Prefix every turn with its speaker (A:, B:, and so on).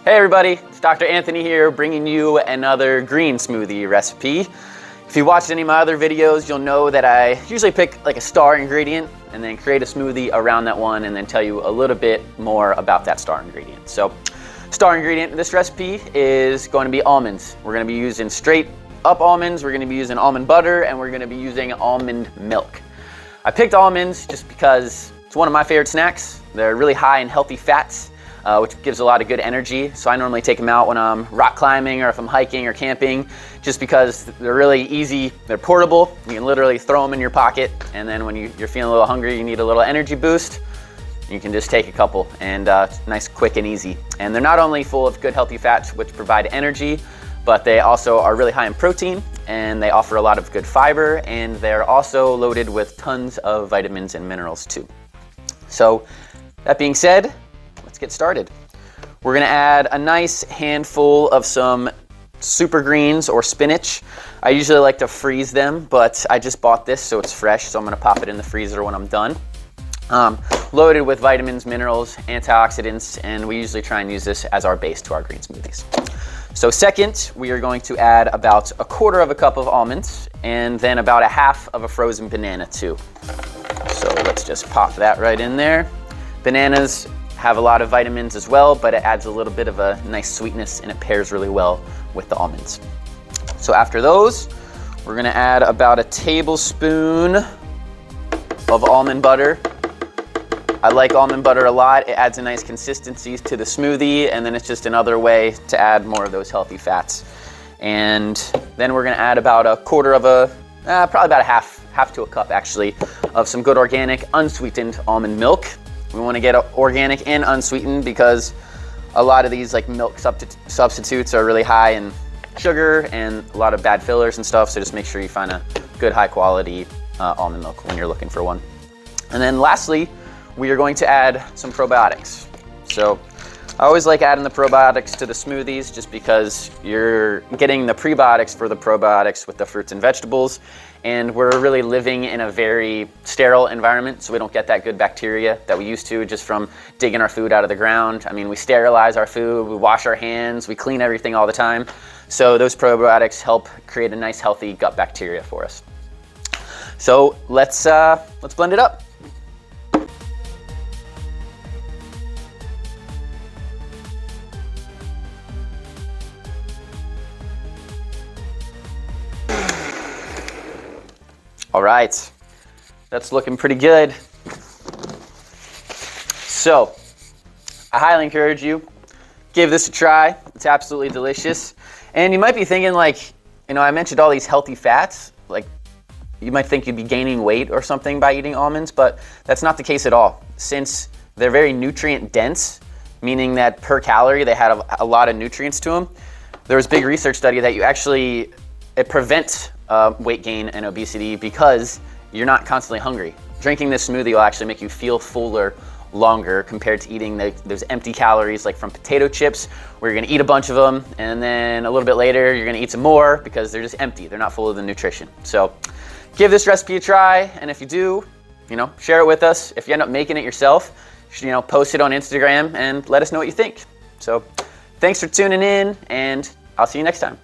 A: Hey everybody, it's Dr. Anthony here bringing you another green smoothie recipe. If you watched any of my other videos, you'll know that I usually pick like a star ingredient and then create a smoothie around that one and then tell you a little bit more about that star ingredient. So, star ingredient in this recipe is going to be almonds. We're going to be using straight up almonds, we're going to be using almond butter, and we're going to be using almond milk. I picked almonds just because it's one of my favorite snacks. They're really high in healthy fats, which gives a lot of good energy. So I normally take them out when I'm rock climbing or if I'm hiking or camping, just because they're really easy, they're portable. You can literally throw them in your pocket, and then when you're feeling a little hungry, you need a little energy boost, you can just take a couple, and nice, quick, and easy. And they're not only full of good healthy fats which provide energy, but they also are really high in protein, and they offer a lot of good fiber, and they're also loaded with tons of vitamins and minerals too. So that being said, let's get started. We're gonna add a nice handful of some super greens or spinach. I usually like to freeze them, but I just bought this so it's fresh, so I'm gonna pop it in the freezer when I'm done. Loaded with vitamins, minerals, antioxidants, and we usually try and use this as our base to our green smoothies. So second, we are going to add about 1/4 cup of almonds and then about 1/2 of a frozen banana too. So let's just pop that right in there. Bananas have a lot of vitamins as well, but it adds a little bit of a nice sweetness and it pairs really well with the almonds. So after those, we're gonna add about 1 tablespoon of almond butter. I like almond butter a lot. It adds a nice consistency to the smoothie, and then it's just another way to add more of those healthy fats. And then we're gonna add about 1/4 probably about a half to a cup actually, of some good organic unsweetened almond milk. We wanna get organic and unsweetened because a lot of these like milk substitutes are really high in sugar and a lot of bad fillers and stuff, so just make sure you find a good high quality almond milk when you're looking for one. And then lastly, we are going to add some probiotics. So I always like adding the probiotics to the smoothies just because you're getting the prebiotics for the probiotics with the fruits and vegetables, and we're really living in a very sterile environment, so we don't get that good bacteria that we used to just from digging our food out of the ground. I mean, we sterilize our food, we wash our hands, we clean everything all the time. So those probiotics help create a nice healthy gut bacteria for us. So let's blend it up. All right, that's looking pretty good. So, I highly encourage you, give this a try. It's absolutely delicious. And you might be thinking like, I mentioned all these healthy fats, like you might think you'd be gaining weight or something by eating almonds, but that's not the case at all. Since they're very nutrient dense, meaning that per calorie they had a lot of nutrients to them, there was a big research study that it prevents weight gain and obesity because you're not constantly hungry. Drinking this smoothie will actually make you feel fuller longer compared to eating those empty calories like from potato chips, where you're gonna eat a bunch of them and then a little bit later you're gonna eat some more because they're just empty. They're not full of the nutrition. So give this recipe a try, and if you do, share it with us. If you end up making it yourself, post it on Instagram and let us know what you think. So thanks for tuning in, and I'll see you next time.